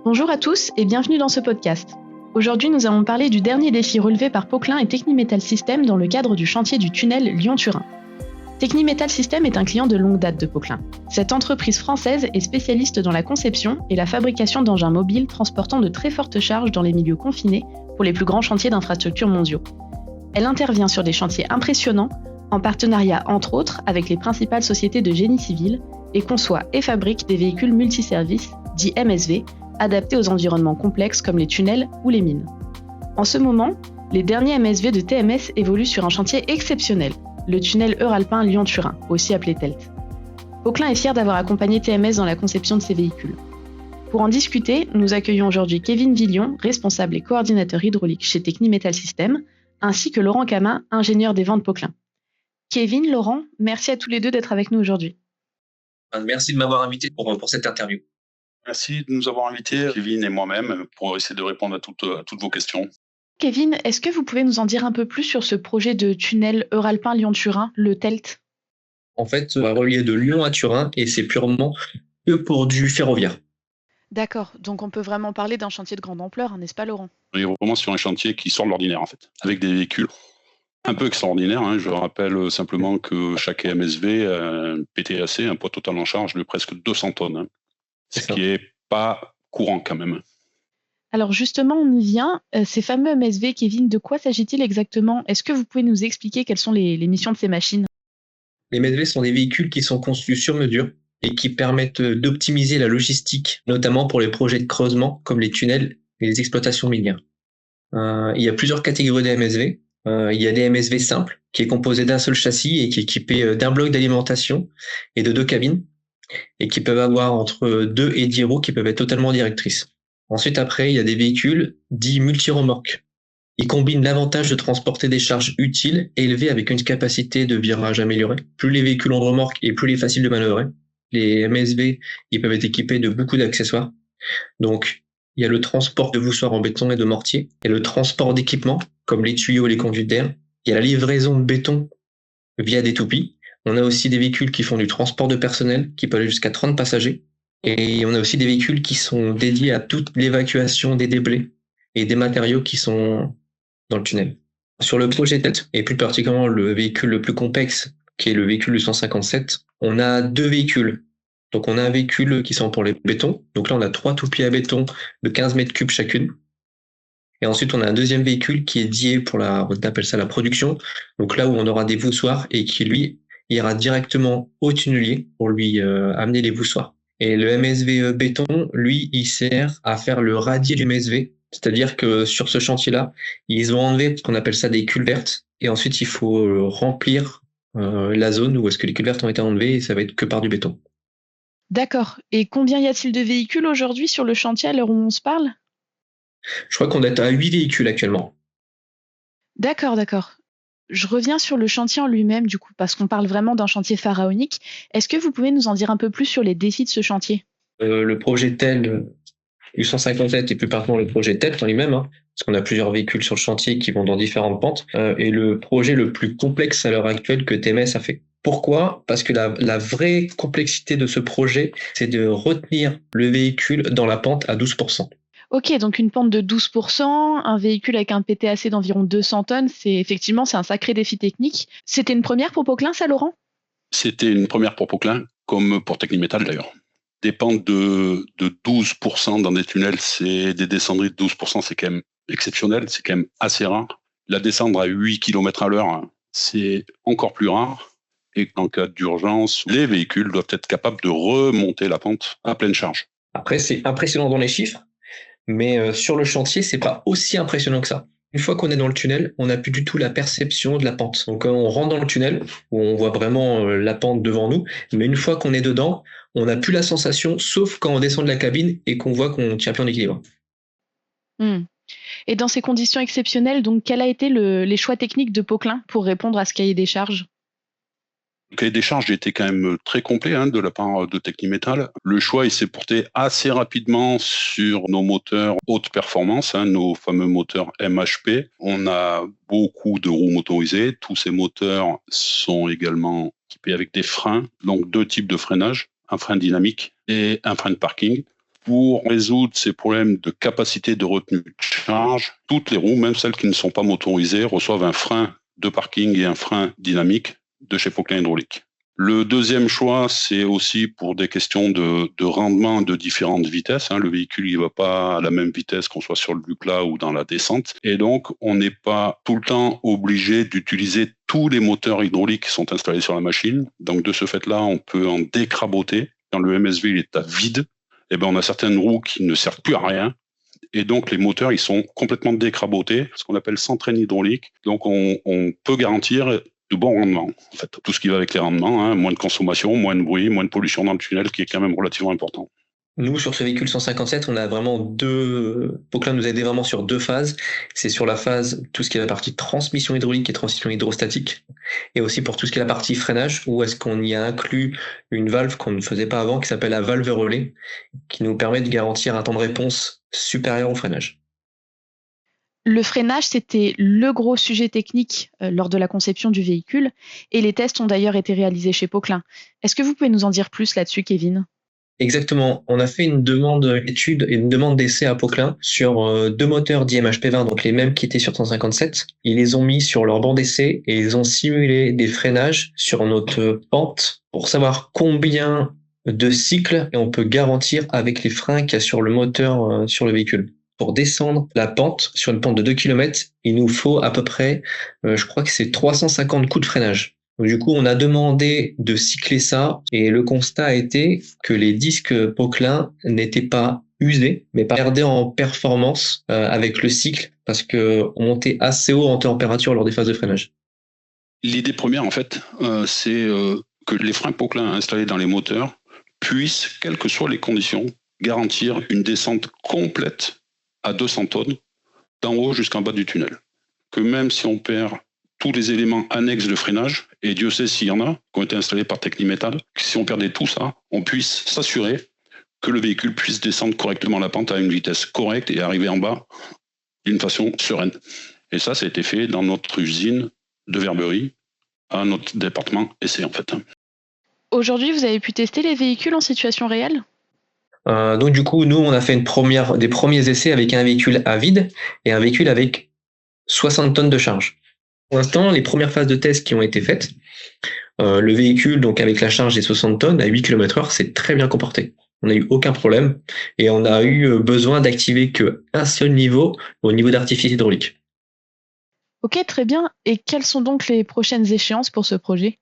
Bonjour à tous et bienvenue dans ce podcast. Aujourd'hui, nous allons parler du dernier défi relevé par Poquelin et Technimetal Systems dans le cadre du chantier du tunnel Lyon-Turin. Technimetal Systems est un client de longue date de Poquelin. Cette entreprise française est spécialiste dans la conception et la fabrication d'engins mobiles transportant de très fortes charges dans les milieux confinés pour les plus grands chantiers d'infrastructures mondiaux. Elle intervient sur des chantiers impressionnants, en partenariat entre autres avec les principales sociétés de génie civil, et conçoit et fabrique des véhicules multiservices, dits MSV, adaptés aux environnements complexes comme les tunnels ou les mines. En ce moment, les derniers MSV de TMS évoluent sur un chantier exceptionnel, le tunnel Euralpin Lyon-Turin, aussi appelé TELT. Poquelin est fier d'avoir accompagné TMS dans la conception de ces véhicules. Pour en discuter, nous accueillons aujourd'hui Kevin Villion, responsable et coordinateur hydraulique chez Technimetal Systems, ainsi que Laurent Camin, ingénieur des ventes Poquelin. Kevin, Laurent, merci à tous les deux d'être avec nous aujourd'hui. Merci de m'avoir invité pour cette interview. Merci de nous avoir invités, Kevin et moi-même, pour essayer de répondre à toutes vos questions. Kevin, est-ce que vous pouvez nous en dire un peu plus sur ce projet de tunnel Euralpin Lyon-Turin, le TELT ? En fait, on va relier de Lyon à Turin et c'est purement que pour du ferroviaire. D'accord, donc on peut vraiment parler d'un chantier de grande ampleur, n'est-ce pas Laurent ? On est vraiment sur un chantier qui sort de l'ordinaire en fait, avec des véhicules un peu extraordinaires. Je rappelle simplement que chaque MSV a un PTAC, un poids total en charge de presque 200 tonnes. Ce qui n'est pas courant quand même. Alors justement, on y vient. Ces fameux MSV, Kevin, de quoi s'agit-il exactement ? Est-ce que vous pouvez nous expliquer quelles sont les missions de ces machines ? Les MSV sont des véhicules qui sont conçus sur mesure et qui permettent d'optimiser la logistique, notamment pour les projets de creusement comme les tunnels et les exploitations minières. Il y a plusieurs catégories de MSV. Il y a des MSV simples, qui est composé d'un seul châssis et qui est équipé d'un bloc d'alimentation et de 2 cabines, et qui peuvent avoir entre 2 et 10 roues qui peuvent être totalement directrices. Ensuite, après, il y a des véhicules dits multiremorques. Ils combinent l'avantage de transporter des charges utiles et élevées avec une capacité de virage améliorée. Plus les véhicules ont de remorques et plus il est facile de manœuvrer. Les MSV, ils peuvent être équipés de beaucoup d'accessoires. Donc, il y a le transport de voussoirs en béton et de mortier. Il y a le transport d'équipements, comme les tuyaux et les conduites d'air. Il y a la livraison de béton via des toupies. On a aussi des véhicules qui font du transport de personnel, qui peuvent aller jusqu'à 30 passagers. Et on a aussi des véhicules qui sont dédiés à toute l'évacuation des déblais et des matériaux qui sont dans le tunnel. Sur le projet TELT, et plus particulièrement le véhicule le plus complexe, qui est le véhicule 157, on a 2 véhicules. Donc on a un véhicule qui sont pour les bétons. Donc là, on a 3 toupies à béton de 15 mètres cubes chacune. Et ensuite, on a un deuxième véhicule qui est dédié pour on appelle ça la production. Donc là où on aura des voussoirs et qui, lui, ira directement au tunnelier pour lui amener les voussoirs. Et le MSV béton, lui, il sert à faire le radier du MSV. C'est-à-dire que sur ce chantier-là, ils ont enlevé ce qu'on appelle ça des culvertes. Et ensuite, il faut remplir la zone où est-ce que les culvertes ont été enlevées et ça va être que par du béton. D'accord. Et combien y a-t-il de véhicules aujourd'hui sur le chantier à l'heure où on se parle ? Je crois qu'on est à 8 véhicules actuellement. D'accord. Je reviens sur le chantier en lui-même, du coup, parce qu'on parle vraiment d'un chantier pharaonique. Est-ce que vous pouvez nous en dire un peu plus sur les défis de ce chantier ? Le projet TEL U157 et plus particulièrement le projet TELT en lui-même, parce qu'on a plusieurs véhicules sur le chantier qui vont dans différentes pentes, est le projet le plus complexe à l'heure actuelle que TMS a fait. Pourquoi ? Parce que la vraie complexité de ce projet, c'est de retenir le véhicule dans la pente à 12%. Ok, donc une pente de 12%, un véhicule avec un PTAC d'environ 200 tonnes, c'est un sacré défi technique. C'était une première pour Poquelin, ça, Laurent ? C'était une première pour Poquelin, comme pour Technimetal d'ailleurs. Des pentes de 12% dans des tunnels, c'est des descendries de 12%, c'est quand même exceptionnel, c'est quand même assez rare. La descendre à 8 km à l'heure, c'est encore plus rare. Et en cas d'urgence, les véhicules doivent être capables de remonter la pente à pleine charge. Après, c'est impressionnant dans les chiffres, mais sur le chantier, c'est pas aussi impressionnant que ça. Une fois qu'on est dans le tunnel, on n'a plus du tout la perception de la pente. Donc on rentre dans le tunnel, où on voit vraiment la pente devant nous, mais une fois qu'on est dedans, on n'a plus la sensation, sauf quand on descend de la cabine et qu'on voit qu'on tient plus en équilibre. Et dans ces conditions exceptionnelles, donc, quel a été les choix techniques de Poquelin pour répondre à ce cahier des charges ? Le cahier des charges était quand même très complet de la part de Technimetal. Le choix il s'est porté assez rapidement sur nos moteurs haute performance, nos fameux moteurs MHP. On a beaucoup de roues motorisées. Tous ces moteurs sont également équipés avec des freins, donc 2 types de freinage, un frein dynamique et un frein de parking. Pour résoudre ces problèmes de capacité de retenue de charge, toutes les roues, même celles qui ne sont pas motorisées, reçoivent un frein de parking et un frein dynamique de chez Poquelin Hydraulique. Le deuxième choix, c'est aussi pour des questions de rendement de différentes vitesses. Le véhicule, il va pas à la même vitesse qu'on soit sur le Bucla ou dans la descente. Et donc, on n'est pas tout le temps obligé d'utiliser tous les moteurs hydrauliques qui sont installés sur la machine. Donc, de ce fait-là, on peut en décraboter. Quand le MSV il est à vide, on a certaines roues qui ne servent plus à rien. Et donc, les moteurs, ils sont complètement décrabotés, ce qu'on appelle sans traîne hydraulique. Donc, on peut garantir de bons rendements. En fait, tout ce qui va avec les rendements, moins de consommation, moins de bruit, moins de pollution dans le tunnel, qui est quand même relativement important. Nous, sur ce véhicule 157, on a vraiment Poquelin nous a aidé vraiment sur deux phases. C'est sur la phase, tout ce qui est la partie transmission hydraulique et transmission hydrostatique. Et aussi pour tout ce qui est la partie freinage, où est-ce qu'on y a inclus une valve qu'on ne faisait pas avant, qui s'appelle la valve relais, qui nous permet de garantir un temps de réponse supérieur au freinage. Le freinage, c'était le gros sujet technique lors de la conception du véhicule et les tests ont d'ailleurs été réalisés chez Poquelin. Est-ce que vous pouvez nous en dire plus là-dessus, Kevin ? Exactement. On a fait une demande d'étude et une demande d'essai à Poquelin sur deux moteurs d'IMHP20, donc les mêmes qui étaient sur 157. Ils les ont mis sur leur banc d'essai et ils ont simulé des freinages sur notre pente pour savoir combien de cycles on peut garantir avec les freins qu'il y a sur le moteur sur le véhicule. Pour descendre la pente, sur une pente de 2 km, il nous faut à peu près, je crois que c'est 350 coups de freinage. Donc, du coup, on a demandé de cycler ça et le constat a été que les disques Poquelin n'étaient pas usés, mais perdés en performance avec le cycle parce qu'on montait assez haut en température lors des phases de freinage. L'idée première, en fait, c'est que les freins Poquelin installés dans les moteurs puissent, quelles que soient les conditions, garantir une descente complète à 200 tonnes, d'en haut jusqu'en bas du tunnel. Que même si on perd tous les éléments annexes de freinage, et Dieu sait s'il y en a, qui ont été installés par Technimetal, si on perdait tout ça, on puisse s'assurer que le véhicule puisse descendre correctement la pente à une vitesse correcte et arriver en bas d'une façon sereine. Et ça a été fait dans notre usine de Verberie, à notre département essai en fait. Aujourd'hui, vous avez pu tester les véhicules en situation réelle ? Donc du coup, nous, on a fait des premiers essais avec un véhicule à vide et un véhicule avec 60 tonnes de charge. Pour l'instant, les premières phases de test qui ont été faites, le véhicule, donc avec la charge des 60 tonnes à 8 km/h, s'est très bien comporté. On n'a eu aucun problème et on a eu besoin d'activer qu'un seul niveau au niveau d'artifice hydraulique. Ok, très bien. Et quelles sont donc les prochaines échéances pour ce projet ?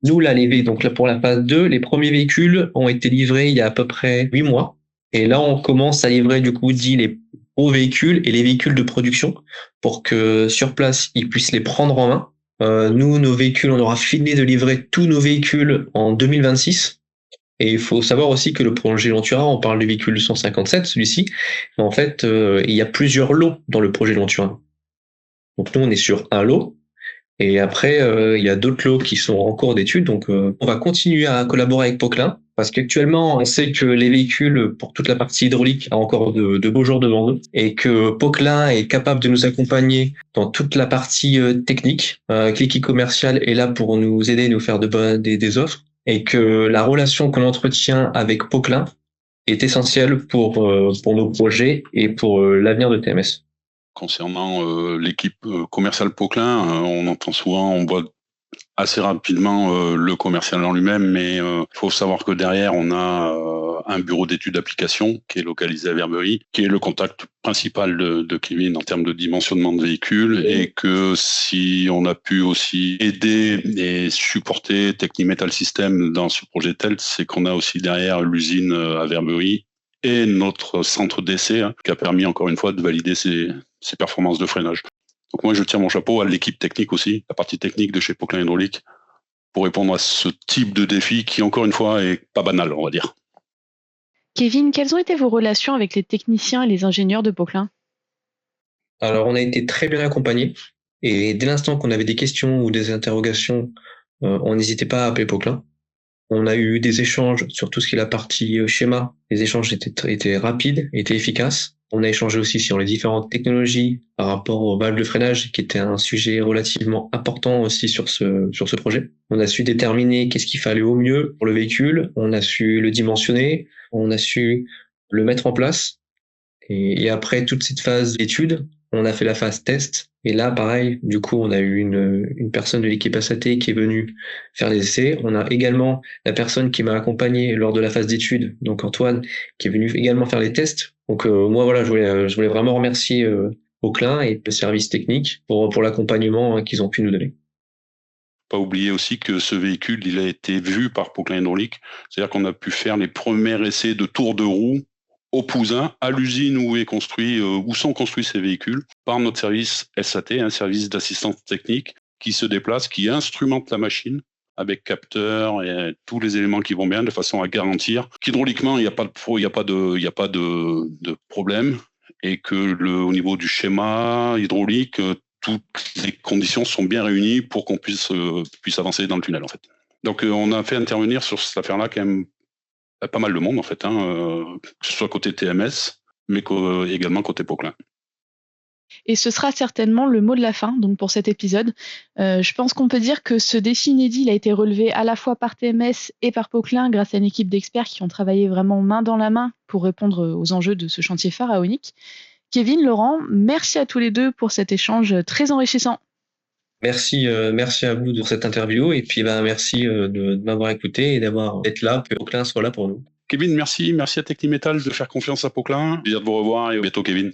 Nous, donc là, pour la phase 2, les premiers véhicules ont été livrés il y a à peu près 8 mois. Et là, on commence à livrer, du coup, les gros véhicules et les véhicules de production pour que sur place, ils puissent les prendre en main. Nous, nos véhicules, on aura fini de livrer tous nos véhicules en 2026. Et il faut savoir aussi que le projet Lyon-Turin, on parle du véhicule 157, celui-ci, mais en fait, il y a plusieurs lots dans le projet Lyon-Turin. Donc nous, on est sur un lot. Et après, il y a d'autres lots qui sont en cours d'étude. Donc, on va continuer à collaborer avec Poquelin parce qu'actuellement, on sait que les véhicules, pour toute la partie hydraulique, ont encore de beaux jours devant eux et que Poquelin est capable de nous accompagner dans toute la partie technique. L'équipe commerciale est là pour nous aider, nous faire des offres et que la relation qu'on entretient avec Poquelin est essentielle pour nos projets et pour l'avenir de TMS. Concernant l'équipe commerciale Poquelin, on entend souvent, on voit assez rapidement le commercial en lui-même, mais il faut savoir que derrière, on a un bureau d'études d'application qui est localisé à Verberie, qui est le contact principal de Kevin en termes de dimensionnement de véhicules, et que si on a pu aussi aider et supporter Technimetal System dans ce projet TELT, c'est qu'on a aussi derrière l'usine à Verberie et notre centre d'essai qui a permis encore une fois de valider ces performances de freinage. Donc moi, je tire mon chapeau à l'équipe technique aussi, la partie technique de chez Poquelin Hydraulique, pour répondre à ce type de défi qui, encore une fois, est pas banal, on va dire. Kevin, quelles ont été vos relations avec les techniciens et les ingénieurs de Poquelin ? Alors, on a été très bien accompagnés. Et dès l'instant qu'on avait des questions ou des interrogations, on n'hésitait pas à appeler Poquelin. On a eu des échanges sur tout ce qui est la partie schéma. Les échanges étaient rapides, étaient efficaces. On a échangé aussi sur les différentes technologies par rapport aux valves de freinage, qui était un sujet relativement important aussi sur ce projet. On a su déterminer qu'est-ce qu'il fallait au mieux pour le véhicule, on a su le dimensionner, on a su le mettre en place. Et après toute cette phase d'étude, on a fait la phase test. Et là, pareil, du coup, on a eu une personne de l'équipe ASAT qui est venue faire les essais. On a également la personne qui m'a accompagné lors de la phase d'étude, donc Antoine, qui est venu également faire les tests. Donc moi, voilà, je voulais vraiment remercier Auclin et le service technique pour l'accompagnement qu'ils ont pu nous donner. Pas oublier aussi que ce véhicule, il a été vu par Poquelin Hydraulique. C'est-à-dire qu'on a pu faire les premiers essais de tour de roue au Pouzin, à l'usine où sont construits ces véhicules, par notre service SAT, un service d'assistance technique qui se déplace, qui instrumente la machine avec capteurs et tous les éléments qui vont bien, de façon à garantir qu'hydrauliquement, il n'y a pas de problème et que au niveau du schéma hydraulique, toutes les conditions sont bien réunies pour qu'on puisse avancer dans le tunnel, en fait. Donc, on a fait intervenir sur cette affaire-là quand même pas mal de monde, en fait, que ce soit côté TMS, mais également côté Poquelin. Et ce sera certainement le mot de la fin donc pour cet épisode. Je pense qu'on peut dire que ce défi inédit il a été relevé à la fois par TMS et par Poquelin grâce à une équipe d'experts qui ont travaillé vraiment main dans la main pour répondre aux enjeux de ce chantier pharaonique. Kevin, Laurent, merci à tous les deux pour cet échange très enrichissant. Merci à vous pour cette interview et puis merci de m'avoir écouté et d'être là, que Poquelin soit là pour nous. Kevin, merci à Technimetal de faire confiance à Poquelin. Plaisir de vous revoir et à bientôt, Kevin.